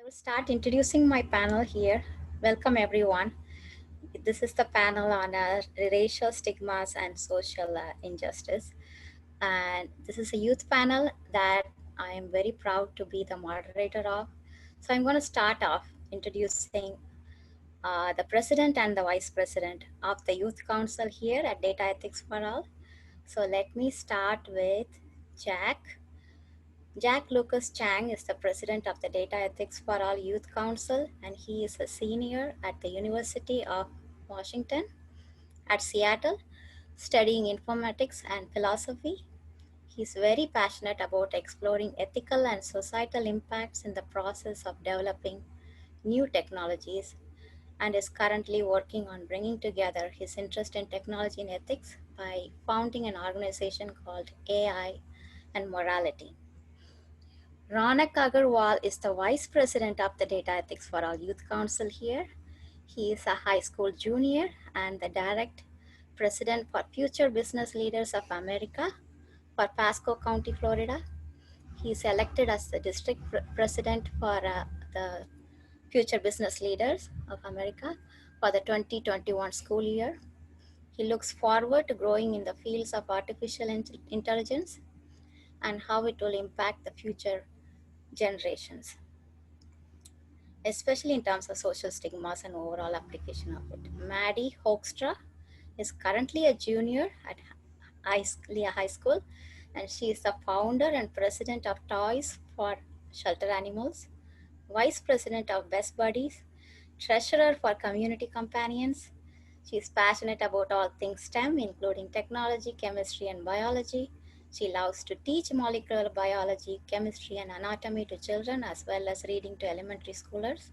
will start introducing my panel here. Welcome, everyone. This is the panel on racial stigmas and social injustice. And this is a youth panel that I am very proud to be the moderator of. So I'm going to start off introducing the president and the vice president of the Youth Council here at Data Ethics for All. So let me start with Jack. Jack Lucas Chang is the president of the Data Ethics for All Youth Council, and he is a senior at the University of Washington at Seattle, studying informatics and philosophy. He's very passionate about exploring ethical and societal impacts in the process of developing new technologies and is currently working on bringing together his interest in technology and ethics by founding an organization called AI and Morality. Rana Kagerwal is the vice president of the Data Ethics for All Youth Council here. He is a high school junior and the direct president for Future Business Leaders of America for Pasco County, Florida. He is elected as the district president for the Future Business Leaders of America for the 2021 school year. He looks forward to growing in the fields of artificial intelligence and how it will impact the future generations, especially in terms of social stigmas and overall application of it. Maddie Hoekstra is currently a junior at Leah High School, and she is the founder and president of Toys for Shelter Animals, vice president of Best Buddies, treasurer for Community Companions. She is passionate about all things STEM, including technology, chemistry, and biology. She loves to teach molecular biology, chemistry, and anatomy to children, as well as reading to elementary schoolers.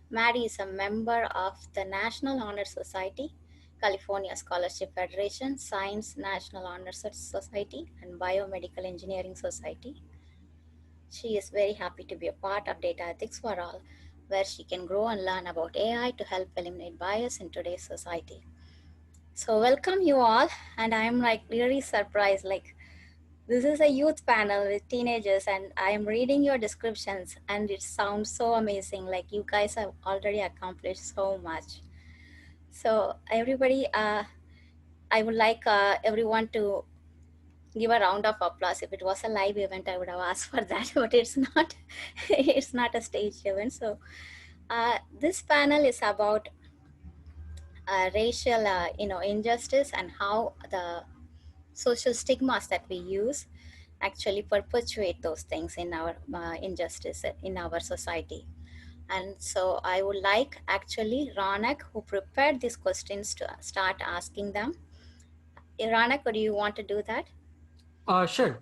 Maddie is a member of the National Honor Society, California Scholarship Federation, Science National Honor Society, and Biomedical Engineering Society. She is very happy to be a part of Data Ethics for All, where she can grow and learn about AI to help eliminate bias in today's society. So welcome you all, and I'm like really surprised, like this is a youth panel with teenagers and I am reading your descriptions and it sounds so amazing. Like you guys have already accomplished so much. So everybody, I would like everyone to give a round of applause. If it was a live event, I would have asked for that, but it's not, it's not a staged event. So this panel is about racial, injustice and how the social stigmas that we use actually perpetuate those things in our injustice in our society. And so I would like actually Ronak, who prepared these questions, to start asking them. Ronak, do you want to do that? Sure.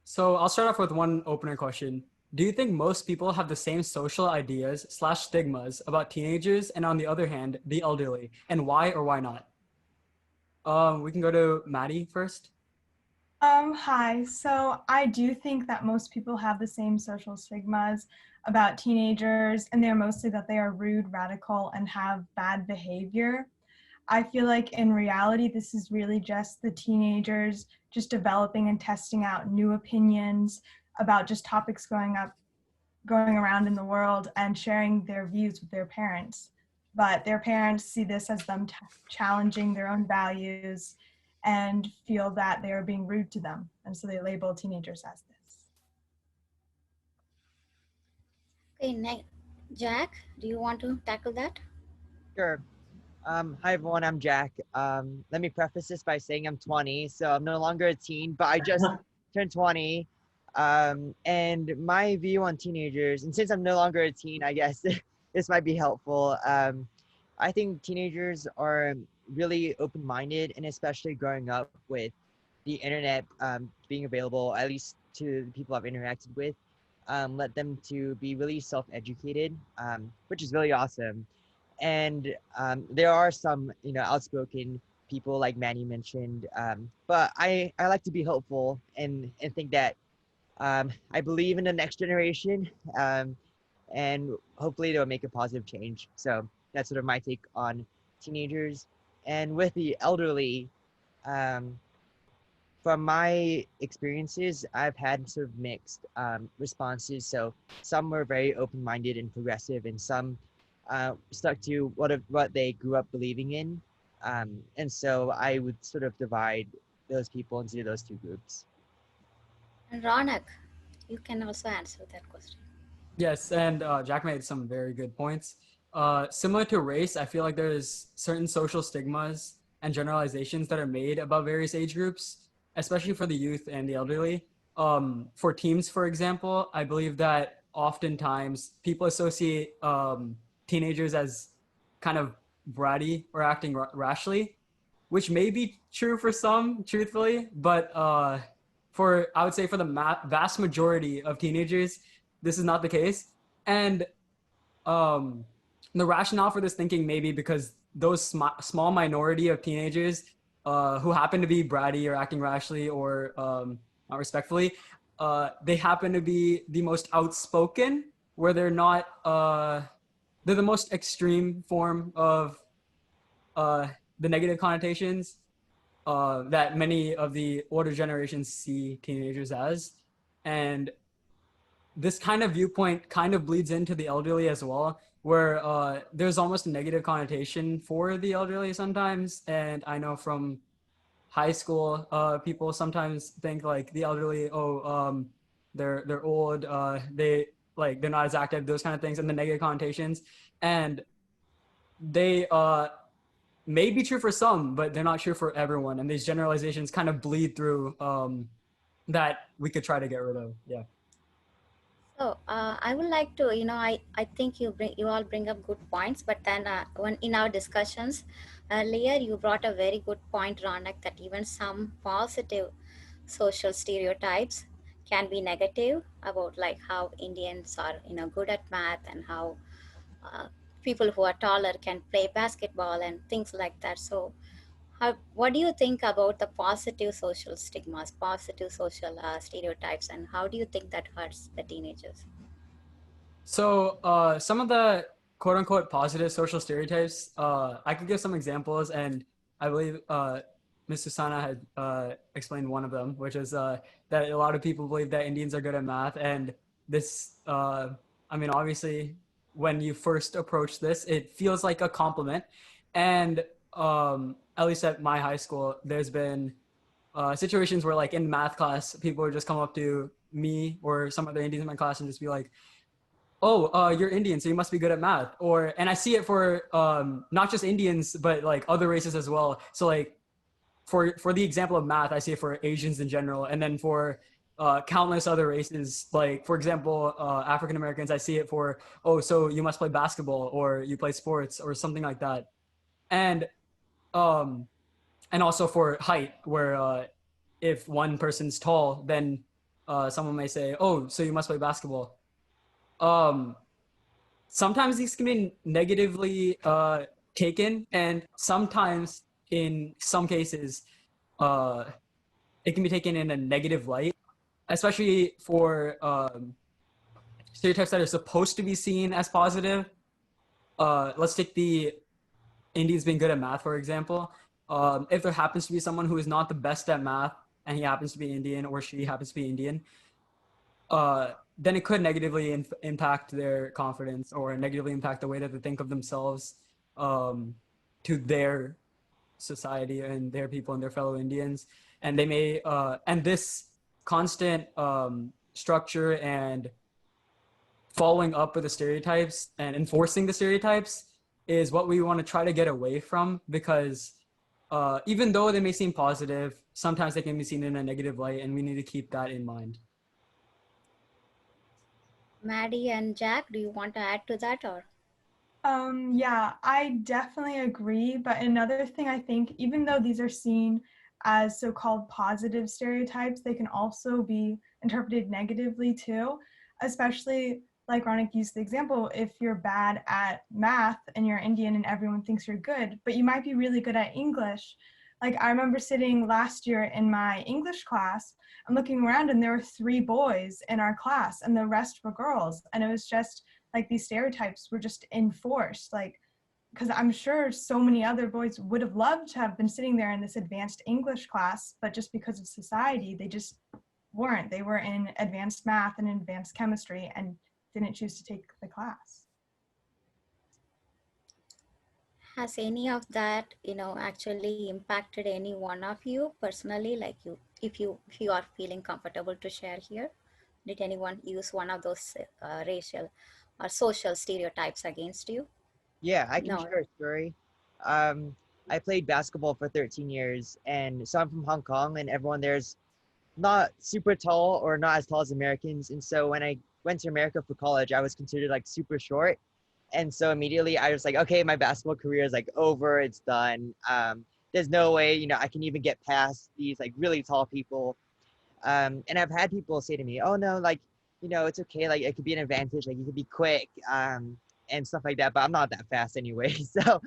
So I'll start off with one opener question. Do you think most people have the same social ideas / stigmas about teenagers and, on the other hand, the elderly, and why or why not? We can go to Maddie first. Hi. So I do think that most people have the same social stigmas about teenagers, and they're mostly that they are rude, radical, and have bad behavior. I feel like in reality, this is really just the teenagers just developing and testing out new opinions about just topics going around in the world and sharing their views with their parents. But their parents see this as them challenging their own values and feel that they are being rude to them. And so they label teenagers as this. Okay, next. Jack, do you want to tackle that? Sure. Hi everyone, I'm Jack. Let me preface this by saying I'm 20, so I'm no longer a teen, but I just turned 20. And my view on teenagers, and since I'm no longer a teen, I guess this might be helpful. I think teenagers are really open-minded, and especially growing up with the internet being available, at least to the people I've interacted with, led them to be really self-educated, which is really awesome. And there are some, outspoken people like Manny mentioned, but I like to be hopeful and think that I believe in the next generation, and hopefully they'll make a positive change. So that's sort of my take on teenagers. And with the elderly, from my experiences, I've had sort of mixed responses. So some were very open-minded and progressive, and some stuck to what they grew up believing in. And so I would sort of divide those people into those two groups. And Ronak, you can also answer that question. Yes, and Jack made some very good points. Similar to race, I feel like there's certain social stigmas and generalizations that are made about various age groups, especially for the youth and the elderly. For teens, for example, I believe that oftentimes people associate teenagers as kind of bratty or acting rashly, which may be true for some, truthfully, but for I would say for the vast majority of teenagers, this is not the case. And um, the rationale for this thinking may be because those small minority of teenagers who happen to be bratty or acting rashly or not respectfully, they happen to be the most outspoken, where they're the most extreme form of the negative connotations that many of the older generations see teenagers as. And this kind of viewpoint kind of bleeds into the elderly as well, where there's almost a negative connotation for the elderly sometimes. And I know from high school, people sometimes think like the elderly, they're old, they're not as active, those kind of things, and the negative connotations. And they may be true for some, but they're not true for everyone. And these generalizations kind of bleed through that we could try to get rid of. Yeah. So I would like to, I think you all bring up good points, but then when in our discussions earlier, you brought a very good point, Ronak, that even some positive social stereotypes can be negative about like how Indians are, good at math and how people who are taller can play basketball and things like that. So what do you think about the positive social stigmas, positive social stereotypes, and how do you think that hurts the teenagers? So some of the quote unquote positive social stereotypes, I could give some examples, and I believe Ms. Susana had explained one of them, which is that a lot of people believe that Indians are good at math. And this, I mean, obviously, when you first approach this, it feels like a compliment. And at least at my high school, there's been situations where, like in math class, people would just come up to me or some other Indians in my class and just be like, oh, you're Indian, so you must be good at math. And I see it for not just Indians, but like other races as well. So like for the example of math, I see it for Asians in general, and then for countless other races, like for example, African Americans, I see it for, oh, so you must play basketball or you play sports or something like that. And um, and also for height, where if one person's tall, then someone may say, oh, so you must play basketball. Um, Sometimes these can be negatively taken, and sometimes in some cases uh, it can be taken in a negative light, especially for stereotypes that are supposed to be seen as positive. Let's take the Indians being good at math, for example. If there happens to be someone who is not the best at math and he happens to be Indian or she happens to be Indian, then it could negatively impact their confidence or negatively impact the way that they think of themselves to their society and their people and their fellow Indians. And they may, and this constant structure and following up with the stereotypes and enforcing the stereotypes is what we want to try to get away from, because even though they may seem positive, sometimes they can be seen in a negative light, and we need to keep that in mind. Maddie and Jack, do you want to add to that or? Yeah, I definitely agree. But another thing I think, even though these are seen as so-called positive stereotypes, they can also be interpreted negatively too, especially like Ronak used the example, if you're bad at math and you're Indian and everyone thinks you're good, but you might be really good at English. Like I remember sitting last year in my English class and looking around and there were 3 boys in our class and the rest were girls. And it was just like these stereotypes were just enforced, like because I'm sure so many other boys would have loved to have been sitting there in this advanced English class, but just because of society, they just weren't. They were in advanced math and advanced chemistry and didn't choose to take the class. Has any of that, actually impacted any one of you personally? Like if you are feeling comfortable to share here, did anyone use one of those racial or social stereotypes against you? Yeah, I can No. share a story. Um, I played basketball for 13 years, and so I'm from Hong Kong, and everyone there's not super tall or not as tall as Americans. And so when I went to America for college, I was considered like super short. And so immediately I was like, okay, my basketball career is like over, it's done. There's no way, I can even get past these like really tall people. And I've had people say to me, oh no, like, it's okay, like it could be an advantage, like you could be quick, and stuff like that, but I'm not that fast anyway. So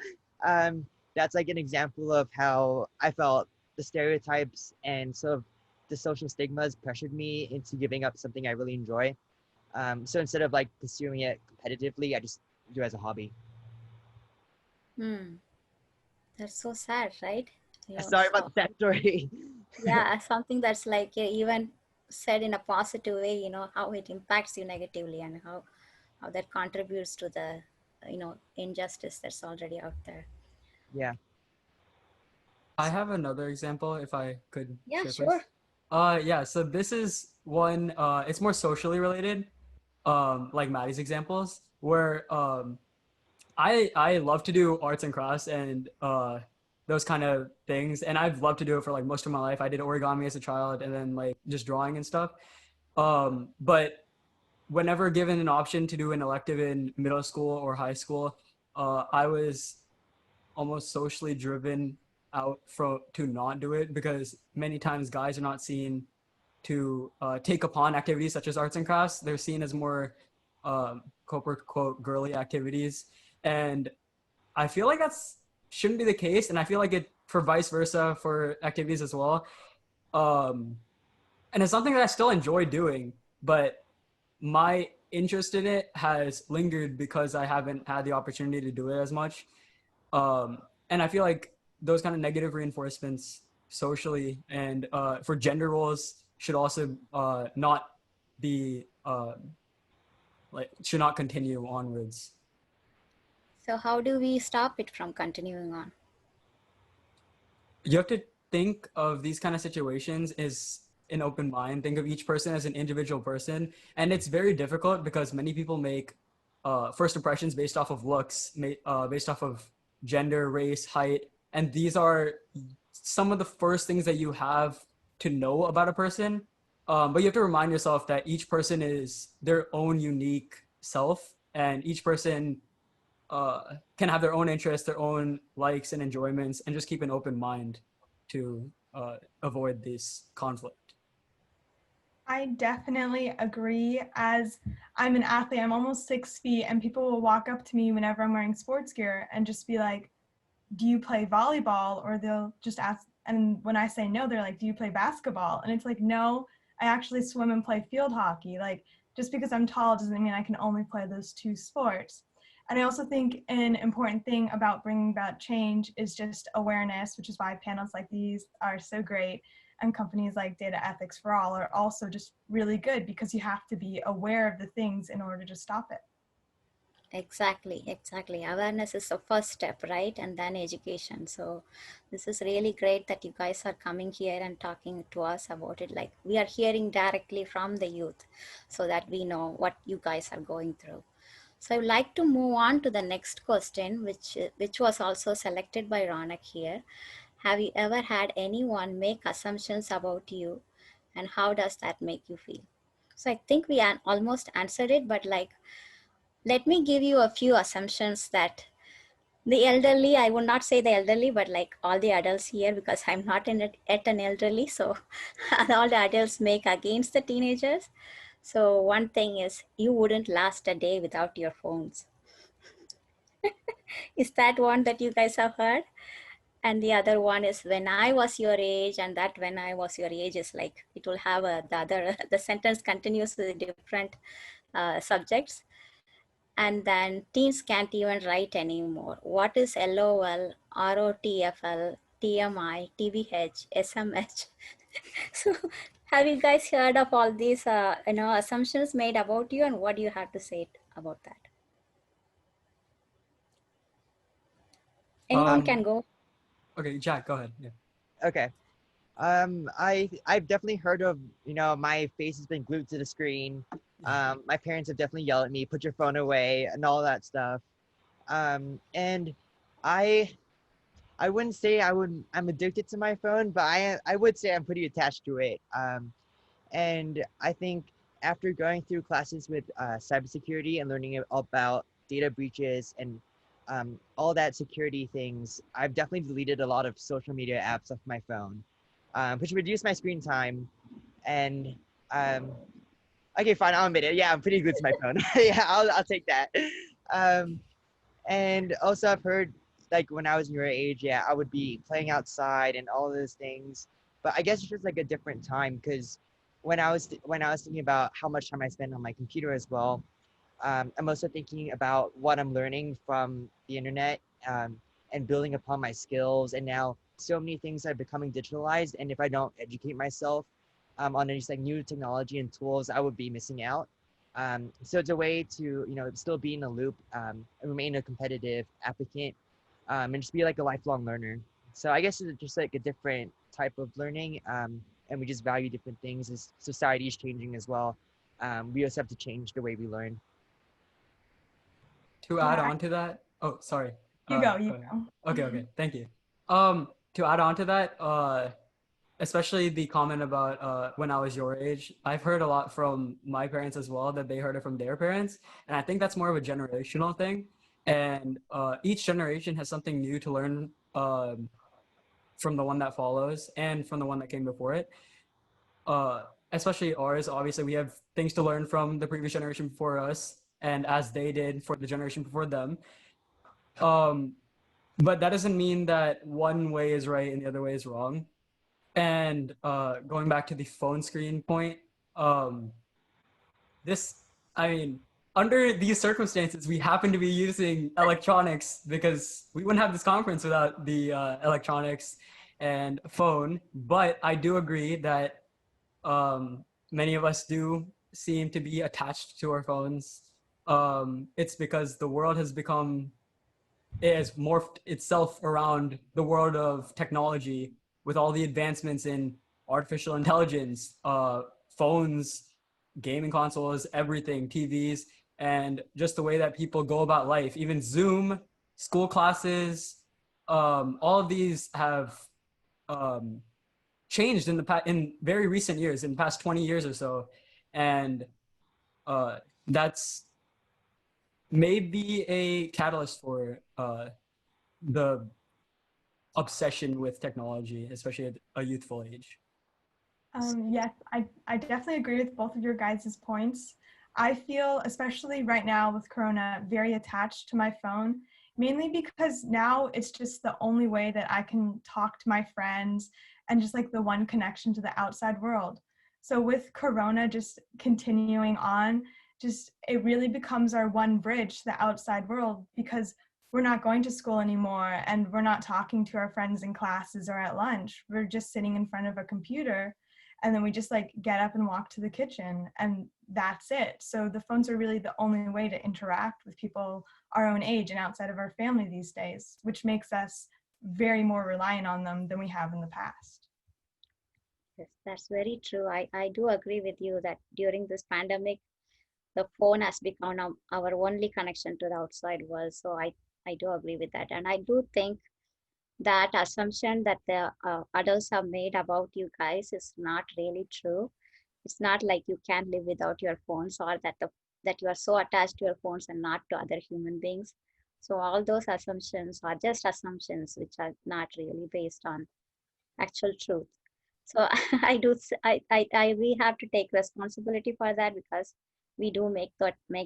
that's like an example of how I felt the stereotypes and sort of the social stigmas pressured me into giving up something I really enjoy. So instead of like pursuing it competitively, I just do it as a hobby. That's so sad, right? Sorry about the sad story. Yeah, something that's like even said in a positive way, how it impacts you negatively and how that contributes to the, injustice that's already out there. Yeah. I have another example if I could Yeah, share, sure. please. Yeah, so this is one, it's more socially related, like Maddie's examples, where I love to do arts and crafts and those kind of things, and I've loved to do it for like most of my life. I did origami as a child, and then like just drawing and stuff. But whenever given an option to do an elective in middle school or high school, I was almost socially driven out to not do it because many times guys are not seen to take upon activities such as arts and crafts. They're seen as more quote quote girly activities, and I feel like that's shouldn't be the case, and I feel like it for vice versa for activities as well. Um, and it's something that I still enjoy doing, but my interest in it has lingered because I haven't had the opportunity to do it as much. Um, and I feel like those kind of negative reinforcements socially and for gender roles should also not be should not continue onwards. So how do we stop it from continuing on? You have to think of these kind of situations as an open mind. Think of each person as an individual person, and it's very difficult because many people make first impressions based off of looks, based off of gender, race, height, and these are some of the first things that you have to know about a person. But you have to remind yourself that each person is their own unique self, and each person can have their own interests, their own likes and enjoyments, and just keep an open mind to avoid this conflict. I definitely agree. As I'm an athlete, I'm almost 6 feet, and people will walk up to me whenever I'm wearing sports gear and just be like, do you play volleyball? Or they'll just ask, and when I say no, they're like, do you play basketball? And it's like, no, I actually swim and play field hockey. Like, just because I'm tall doesn't mean I can only play those two sports. And I also think an important thing about bringing about change is just awareness, which is why panels like these are so great. And companies like Data Ethics4All are also just really good because you have to be aware of the things in order to stop it. Exactly. Awareness is the first step, right? And then education. So this is really great that you guys are coming here and talking to us about it. Like we are hearing directly from the youth so that we know what you guys are going through. So I would like to move on to the next question, which was also selected by Rana here. Have you ever had anyone make assumptions about you, and how does that make you feel? So I think we almost answered it, but like, let me give you a few assumptions that the elderly, I would not say the elderly, but like all the adults here, because I'm not in it at an elderly, so all the adults make against the teenagers. So one thing is you wouldn't last a day without your phones. Is that one that you guys have heard? And the other one is when I was your age, and that when I was your age is like, it will have the sentence continues with different subjects. And then teens can't even write anymore. What is LOL, ROTFL, TMI, TVH, SMH? So, have you guys heard of all these, assumptions made about you, and what do you have to say about that? Anyone can go. Okay, Jack, go ahead. Yeah. Okay. I've definitely heard of, my face has been glued to the screen. My parents have definitely yelled at me, put your phone away and all that stuff. And I wouldn't say I'm addicted to my phone, but I would say I'm pretty attached to it. And I think after going through classes with cybersecurity and learning about data breaches and all that security things, I've definitely deleted a lot of social media apps off my phone, which reduced my screen time. And okay, fine, I'll admit it. Yeah, I'm pretty good to my phone. Yeah, I'll take that. Um, and also, I've heard like when I was your age, yeah, I would be playing outside and all those things. But I guess it's just like a different time because when I was thinking about how much time I spend on my computer as well, I'm also thinking about what I'm learning from the internet, and building upon my skills. And now so many things are becoming digitalized, and if I don't educate myself on these like new technology and tools, I would be missing out. So it's a way to still be in the loop, and remain a competitive applicant, and just be like a lifelong learner. So I guess it's just like a different type of learning, and we just value different things as society is changing as well. We also have to change the way we learn. To add on to that, oh, sorry. You go. ahead. Okay, thank you. To add on to that, especially the comment about when I was your age, I've heard a lot from my parents as well, that they heard it from their parents. And I think that's more of a generational thing. And each generation has something new to learn from the one that follows and from the one that came before it. Especially ours, obviously, we have things to learn from the previous generation before us, and as they did for the generation before them. But that doesn't mean that one way is right and the other way is wrong. And going back to the phone screen point, I mean, under these circumstances, we happen to be using electronics because we wouldn't have this conference without the electronics and phone. But I do agree that many of us do seem to be attached to our phones. It's because the world has morphed itself around the world of technology with all the advancements in artificial intelligence, phones, gaming consoles, everything, TVs, and just the way that people go about life. Even Zoom, school classes, all of these have changed in very recent years, in the past 20 years or so, and that's maybe a catalyst for the obsession with technology, especially at a youthful age. Yes, I definitely agree with both of your guys' points. I feel, especially right now with Corona, very attached to my phone, mainly because now it's just the only way that I can talk to my friends and just like the one connection to the outside world. So with Corona just continuing on, just it really becomes our one bridge to the outside world because we're not going to school anymore and we're not talking to our friends in classes or at lunch. We're just sitting in front of a computer, and then we just like get up and walk to the kitchen, and that's it. So the phones are really the only way to interact with people our own age and outside of our family these days, which makes us very more reliant on them than we have in the past. Yes, that's very true. I do agree with you that during this pandemic, the phone has become our only connection to the outside world. So I do agree with that. And I do think that assumption that the adults have made about you guys is not really true. It's not like you can't live without your phones, or that you are so attached to your phones and not to other human beings. So all those assumptions are just assumptions which are not really based on actual truth. So we have to take responsibility for that because we do make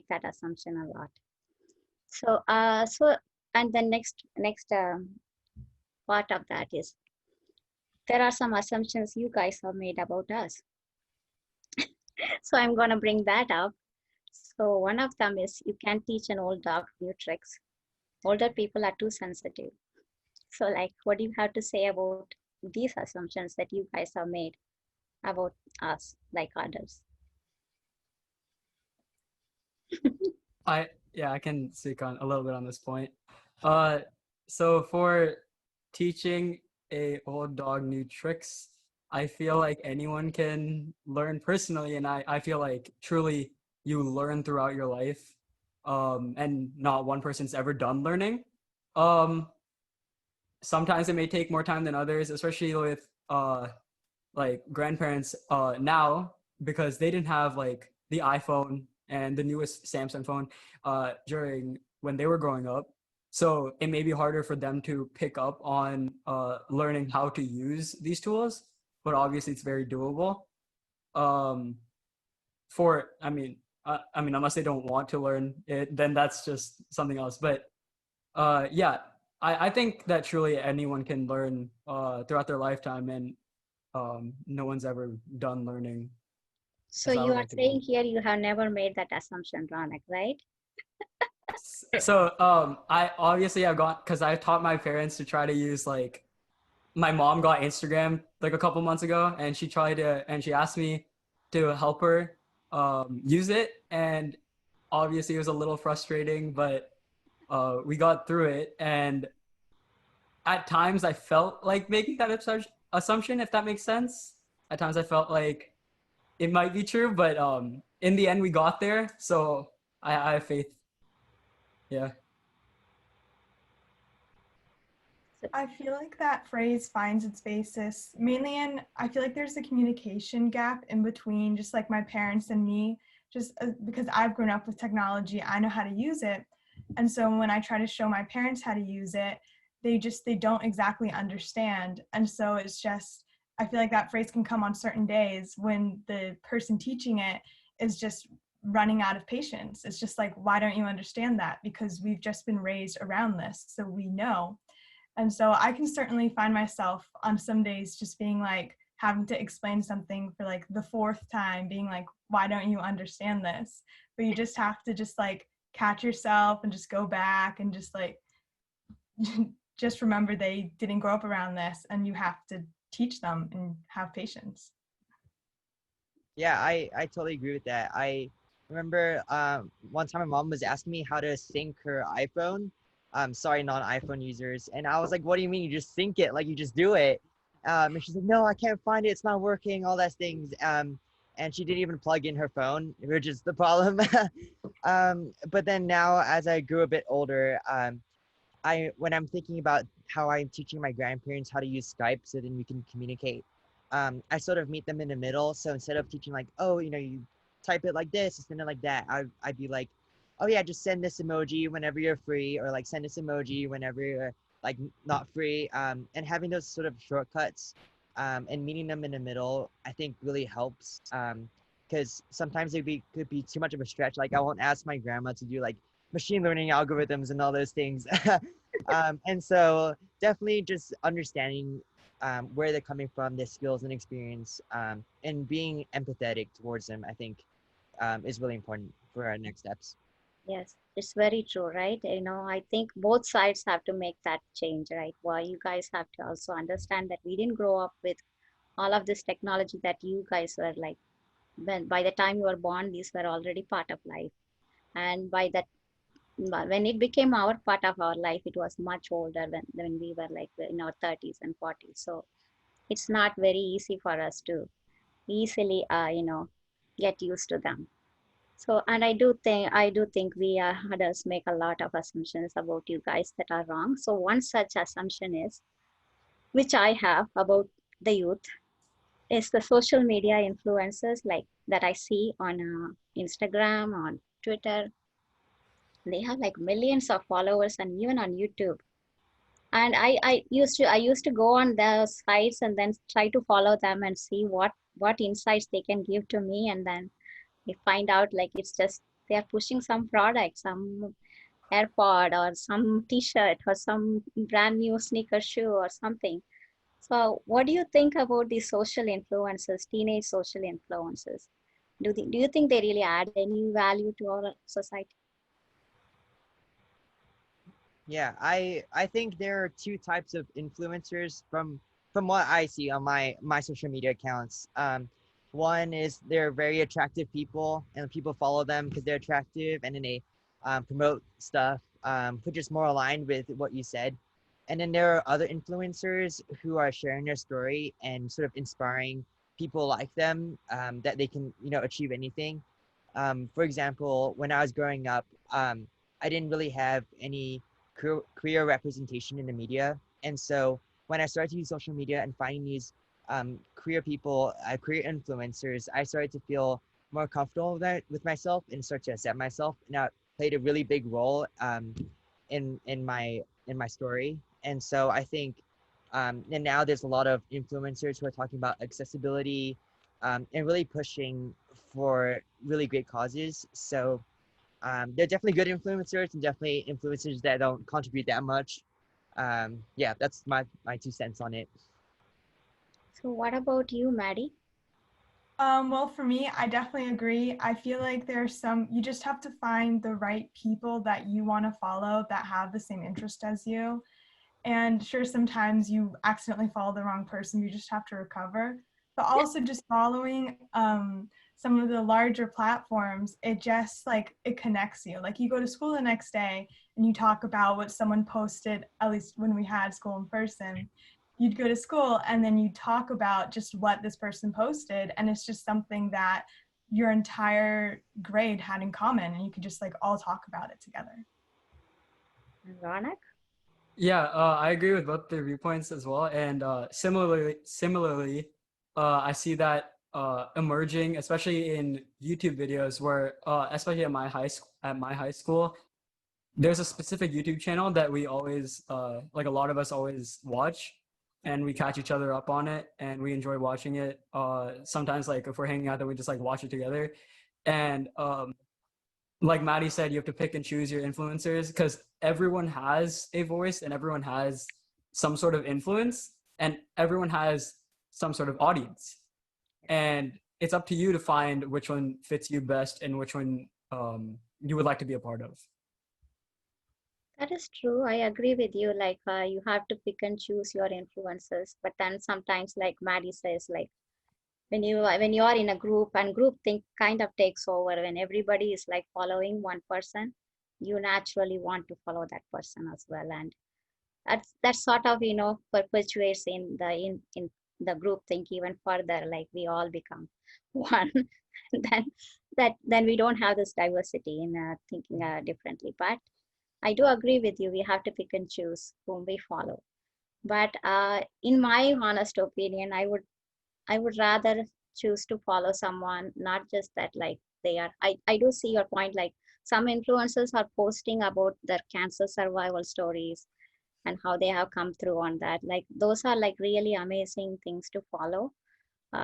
that assumption a lot. So and the next part of that is there are some assumptions you guys have made about us. So I'm going to bring that up. So one of them is you can't teach an old dog new tricks. Older people are too sensitive. So like, what do you have to say about these assumptions that you guys have made about us, like others? I can speak on a little bit on this point. So for teaching a old dog new tricks, I feel like anyone can learn personally, and I feel like truly you learn throughout your life, and not one person's ever done learning. Um, Sometimes it may take more time than others, especially with like grandparents now, because they didn't have like the iPhone and the newest Samsung phone during when they were growing up. So it may be harder for them to pick up on learning how to use these tools, but obviously it's very doable. Um, for I mean, unless they don't want to learn it, then that's just something else. But yeah, I think that truly anyone can learn throughout their lifetime, and no one's ever done learning So as I you would are like to saying believe. here you have never made that assumption, Ronak, right? So I obviously have gone because I taught my parents to try to use like my mom got Instagram like a couple months ago, and she tried to and she asked me to help her use it, and obviously it was a little frustrating, but we got through it. And at times I felt like making that assumption, if that makes sense. At times I felt like it might be true, but in the end we got there. So I have faith. Yeah. I feel like that phrase finds its basis mainly in, I feel like there's a communication gap in between just like my parents and me, just because I've grown up with technology, I know how to use it. And so when I try to show my parents how to use it, they don't exactly understand. And so it's just, I feel like that phrase can come on certain days when the person teaching it is just running out of patience. It's just like, why don't you understand that? Because we've just been raised around this, so we know. And so I can certainly find myself on some days just being like having to explain something for like the fourth time, being like, why don't you understand this? But you just have to just like catch yourself and just go back and just like just remember they didn't grow up around this, and you have to teach them and have patience. Yeah, I totally agree with that. I remember one time my mom was asking me how to sync her iPhone. Sorry, non-iPhone users. And I was like, what do you mean? You just sync it, like you just do it. And she's like, no, I can't find it. It's not working, all those things. And she didn't even plug in her phone, which is the problem. But then now, as I grew a bit older, when I'm thinking about how I'm teaching my grandparents how to use Skype so then we can communicate, I sort of meet them in the middle. So instead of teaching like, oh, you type it like this, send it like that, I'd be like, oh yeah, just send this emoji whenever you're free, or like send this emoji whenever you're like not free. And having those sort of shortcuts, and meeting them in the middle, I think really helps. Because sometimes could be too much of a stretch. Like I won't ask my grandma to do like machine learning algorithms and all those things. And so definitely just understanding where they're coming from, their skills and experience, and being empathetic towards them, I think is really important for our next steps. Yes, it's very true, right? I think both sides have to make that change, right? Why you guys have to also understand that we didn't grow up with all of this technology that you guys were like, when by the time you were born, these were already part of life. And by that, when it became our part of our life, it was much older when we were like in our 30s and 40s. So it's not very easy for us to easily, get used to them. So, and I do think we adults make a lot of assumptions about you guys that are wrong. So one such assumption is, which I have about the youth, is the social media influencers like that I see on Instagram, on Twitter. They have like millions of followers, and even on YouTube. And I used to go on their sites and then try to follow them and see what insights they can give to me, and then we find out like it's just they are pushing some product, some AirPod or some T-shirt or some brand new sneaker shoe or something. So what do you think about these social influencers, teenage social influencers? Do you think they really add any value to our society? Yeah, I think there are two types of influencers from what I see on my social media accounts. One is they're very attractive people, and people follow them because they're attractive, and then they promote stuff which is more aligned with what you said. And then there are other influencers who are sharing their story and sort of inspiring people like them, that they can achieve anything. For example, when I was growing up, I didn't really have any queer representation in the media. And so when I started to use social media and finding these queer people, queer influencers, I started to feel more comfortable with that with myself and start to accept myself. And that played a really big role in my story. And so I think, and now there's a lot of influencers who are talking about accessibility, and really pushing for really great causes. So they're definitely good influencers and definitely influencers that don't contribute that much. Yeah, that's my 2 cents on it. So what about you, Maddie? Well, for me, I definitely agree. I feel like there's you just have to find the right people that you want to follow that have the same interest as you. And sure, sometimes you accidentally follow the wrong person, you just have to recover. But also just following some of the larger platforms, it just like it connects you. Like you go to school the next day and you talk about what someone posted, at least when we had school in person. You'd go to school and then you talk about just what this person posted, and it's just something that your entire grade had in common, and you could just like all talk about it together. Ronak? Yeah, I agree with both their viewpoints as well. And similarly, I see that emerging, especially in YouTube videos, where especially at my high school, there's a specific YouTube channel that we always like a lot of us always watch, and we catch each other up on it, and we enjoy watching it. Sometimes, like if we're hanging out, then we just like watch it together. And like Maddie said, you have to pick and choose your influencers because everyone has a voice and everyone has some sort of influence and everyone has some sort of audience. And it's up to you to find which one fits you best and which one you would like to be a part of. That is true. I agree with you. Like you have to pick and choose your influences. But then sometimes, like Maddie says, like when you are in a group and group think kind of takes over when everybody is like following one person, you naturally want to follow that person as well. And that sort of perpetuates in the group think even further, like we all become one. then then we don't have this diversity in thinking differently. But I do agree with you, we have to pick and choose whom we follow. But in my honest opinion, I would rather choose to follow someone, not just that like they are. I do see your point, like some influencers are posting about their cancer survival stories and how they have come through on that. Like those are like really amazing things to follow.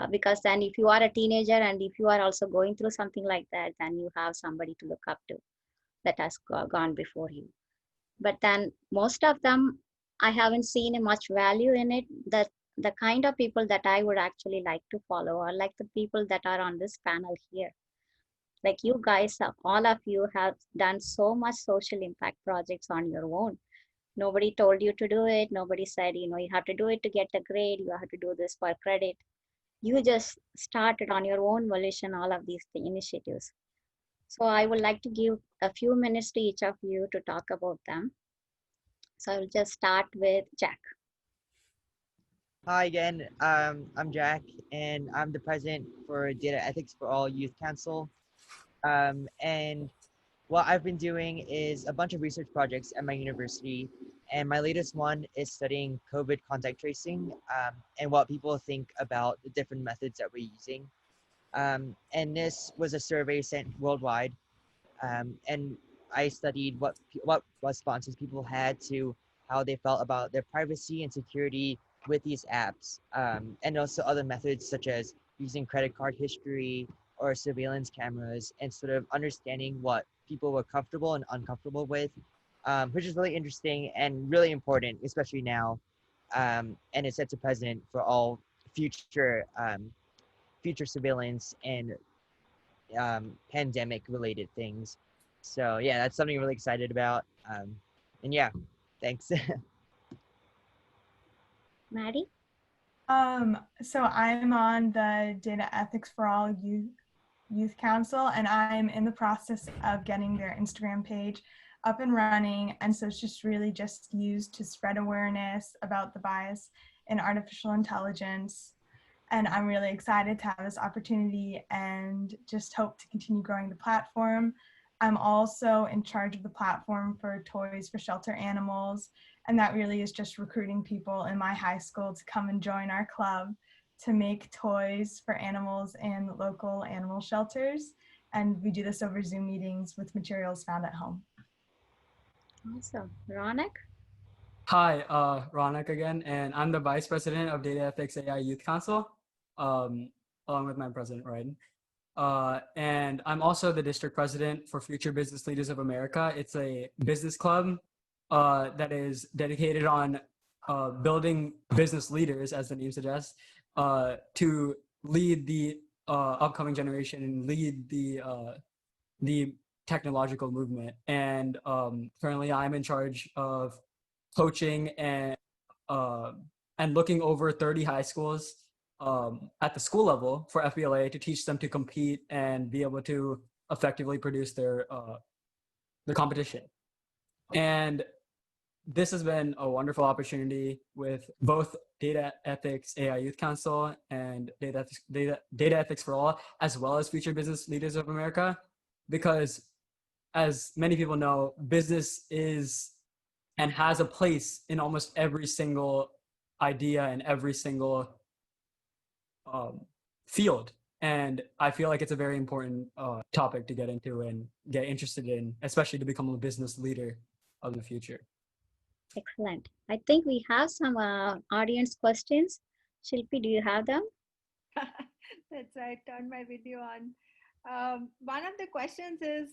Because then if you are a teenager and if you are also going through something like that, then you have somebody to look up to that has gone before you. But then most of them, I haven't seen much value in it. That the kind of people that I would actually like to follow are like the people that are on this panel here. Like you guys, all of you have done so much social impact projects on your own. Nobody told you to do it. Nobody said, you have to do it to get a grade. You have to do this for credit. You just started on your own volition all of these initiatives. So I would like to give a few minutes to each of you to talk about them. So I'll just start with Jack. Hi again. I'm Jack, and I'm the president for Data Ethics for All Youth Council. And what I've been doing is a bunch of research projects at my university, and my latest one is studying COVID contact tracing, and what people think about the different methods that we're using. And this was a survey sent worldwide, and I studied what responses people had to how they felt about their privacy and security with these apps, and also other methods such as using credit card history or surveillance cameras, and sort of understanding what people were comfortable and uncomfortable with, which is really interesting and really important, especially now. And it sets a precedent for all future future surveillance and pandemic related things. So yeah, that's something I'm really excited about. And yeah, thanks. Maddie? So I'm on the Data Ethics for All Youth Council, and I'm in the process of getting their Instagram page up and running. And so it's just really just used to spread awareness about the bias in artificial intelligence. And I'm really excited to have this opportunity and just hope to continue growing the platform. I'm also in charge of the platform for Toys for Shelter Animals. And that really is just recruiting people in my high school to come and join our club to make toys for animals in local animal shelters. And we do this over Zoom meetings with materials found at home. Awesome. Ronak? Hi, Rana again, and I'm the Vice President of Data Ethics AI Youth Council, along with my president, Ryan. And I'm also the district president for Future Business Leaders of America. It's a business club that is dedicated on building business leaders, as the name suggests, to lead the upcoming generation and lead the technological movement. And currently, I'm in charge of coaching and looking over 30 high schools at the school level for FBLA to teach them to compete and be able to effectively produce their competition. And this has been a wonderful opportunity with both Data Ethics AI Youth Council and Data Ethics for All, as well as Future Business Leaders of America, because as many people know, business is and has a place in almost every single idea and every single field. And I feel like it's a very important topic to get into and get interested in, especially to become a business leader of the future. Excellent. I think we have some audience questions. Shilpi, do you have them? That's right. Turn my video on. One of the questions is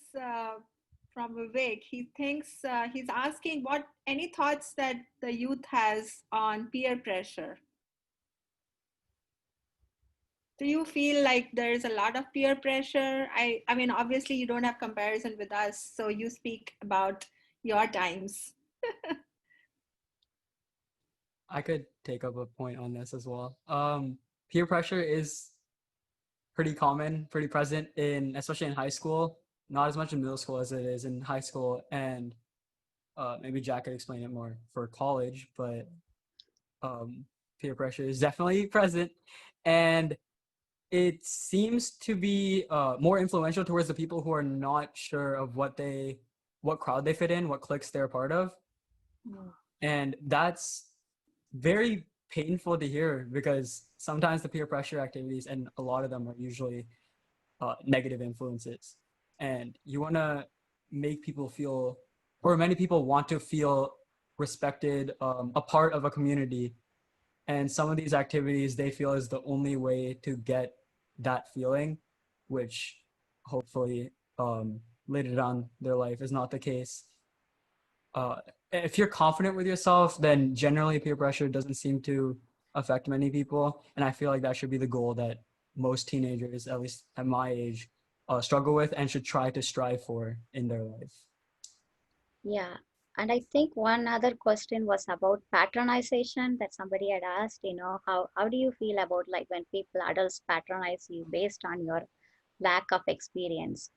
from Vivek. He thinks he's asking what any thoughts that the youth has on peer pressure. Do you feel like there's a lot of peer pressure? I mean, obviously you don't have comparison with us, so you speak about your times. I could take up a point on this as well. Peer pressure is pretty common, pretty present in, especially in high school, not as much in middle school as it is in high school. And maybe Jack could explain it more for college, but peer pressure is definitely present. And it seems to be more influential towards the people who are not sure of what crowd they fit in, what cliques they're a part of. And that's very painful to hear, because sometimes the peer pressure activities, and a lot of them are usually negative influences, and you want to make people feel, or many people want to feel respected, a part of a community, and some of these activities they feel is the only way to get that feeling, which hopefully later down their life is not the case. If you're confident with yourself, then generally peer pressure doesn't seem to affect many people. And I feel like that should be the goal that most teenagers, at least at my age, struggle with and should try to strive for in their life. Yeah. And I think one other question was about patronization that somebody had asked, how do you feel about like when people, adults patronize you based on your lack of experience?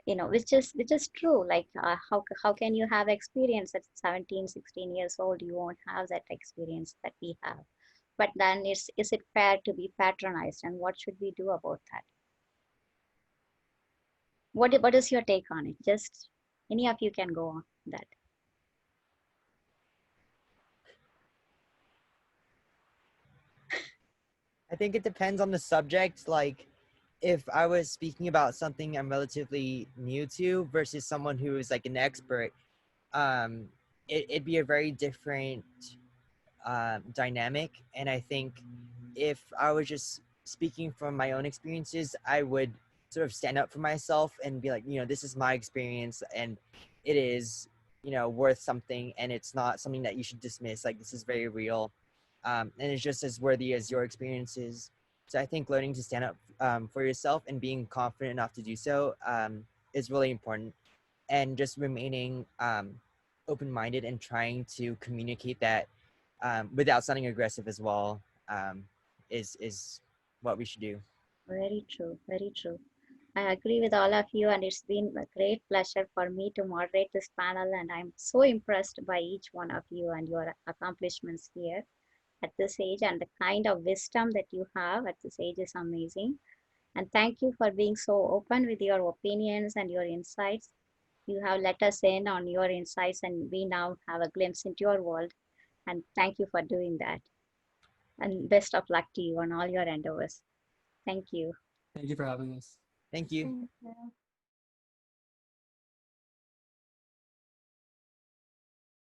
Which is true. Like how can you have experience at 17, 16 years old? You won't have that experience that we have. But then is it fair to be patronized, and what should we do about that? What is your take on it? Just any of you can go on that. I think it depends on the subject. Like, if I was speaking about something I'm relatively new to versus someone who is like an expert, it'd be a very different dynamic. And I think if I was just speaking from my own experiences, I would sort of stand up for myself and be like, this is my experience, and it is, worth something, and it's not something that you should dismiss. Like, this is very real, and it's just as worthy as your experiences. So I think learning to stand up for yourself and being confident enough to do so is really important. And just remaining open-minded and trying to communicate that without sounding aggressive as well is what we should do. Very true, very true. I agree with all of you, and it's been a great pleasure for me to moderate this panel. And I'm so impressed by each one of you and your accomplishments here at this age, and the kind of wisdom that you have at this age is amazing. And thank you for being so open with your opinions and your insights. You have let us in on your insights, and we now have a glimpse into your world. And thank you for doing that. And best of luck to you on all your endeavors. Thank you. Thank you for having us. Thank you. Thank you.